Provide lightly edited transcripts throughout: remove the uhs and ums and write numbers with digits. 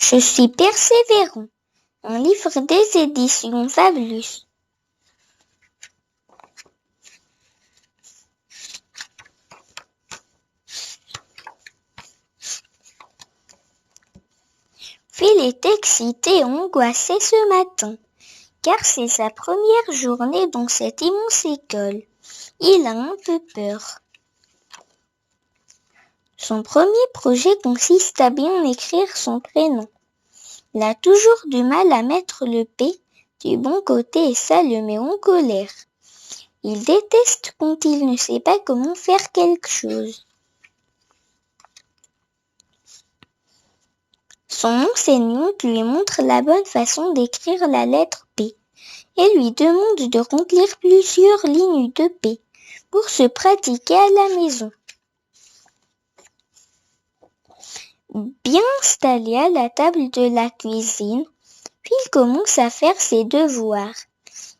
Je suis persévérant. Un livre des éditions Fablus. Phil est excité et angoissé ce matin, car c'est sa première journée dans cette immense école. Il a un peu peur. Son premier projet consiste à bien écrire son prénom. Il a toujours du mal à mettre le P du bon côté et ça le met en colère. Il déteste quand il ne sait pas comment faire quelque chose. Son enseignante lui montre la bonne façon d'écrire la lettre P et lui demande de remplir plusieurs lignes de P pour se pratiquer à la maison. Bien installé à la table de la cuisine, Phil commence à faire ses devoirs.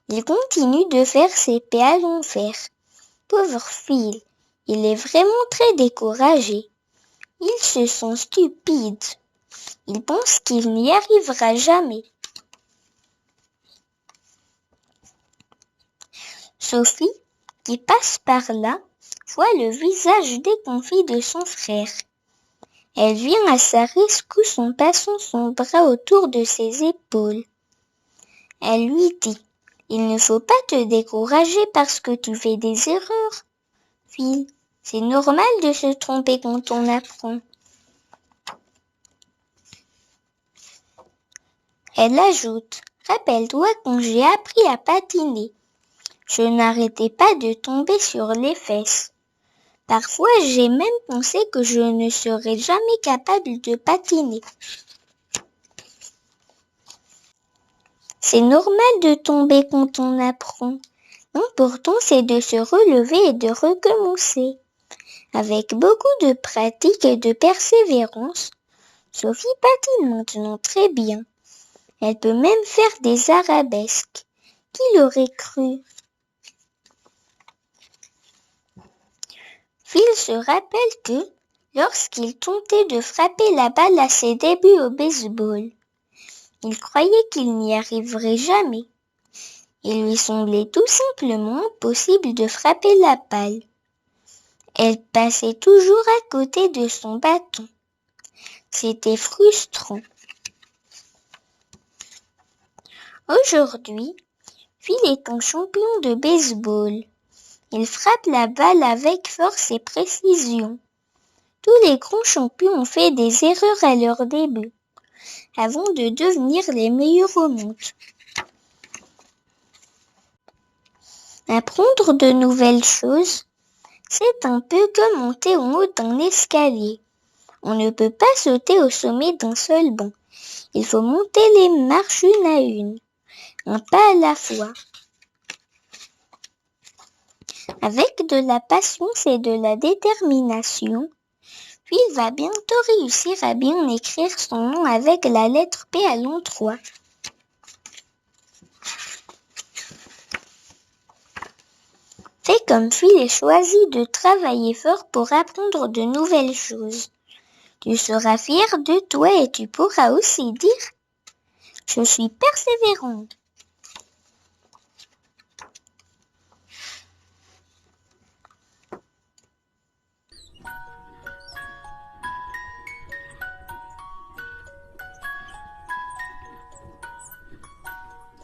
Il continue de faire ses P à l'envers. Pauvre Phil, il est vraiment très découragé. Il se sent stupide. Il pense qu'il n'y arrivera jamais. Sophie, qui passe par là, voit le visage déconfit de son frère. Elle vient à sa rescousse en passant son bras autour de ses épaules. Elle lui dit « Il ne faut pas te décourager parce que tu fais des erreurs. Phil, c'est normal de se tromper quand on apprend. » Elle ajoute « Rappelle-toi quand j'ai appris à patiner. Je n'arrêtais pas de tomber sur les fesses. Parfois, j'ai même pensé que je ne serais jamais capable de patiner. C'est normal de tomber quand on apprend. L'important, c'est de se relever et de recommencer. Avec beaucoup de pratique et de persévérance, Sophie patine maintenant très bien. Elle peut même faire des arabesques. Qui l'aurait cru ? Phil se rappelle que, lorsqu'il tentait de frapper la balle à ses débuts au baseball, il croyait qu'il n'y arriverait jamais. Il lui semblait tout simplement impossible de frapper la balle. Elle passait toujours à côté de son bâton. C'était frustrant. Aujourd'hui, Phil est un champion de baseball. Il frappe la balle avec force et précision. Tous les grands champions ont fait des erreurs à leur début, avant de devenir les meilleurs au monde. Apprendre de nouvelles choses, c'est un peu comme monter en haut d'un escalier. On ne peut pas sauter au sommet d'un seul bond. Il faut monter les marches une à une, un pas à la fois. Avec de la patience et de la détermination, Phil va bientôt réussir à bien écrire son nom avec la lettre P à l'endroit. C'est comme Phil a choisi de travailler fort pour apprendre de nouvelles choses. Tu seras fier de toi et tu pourras aussi dire « Je suis persévérante ».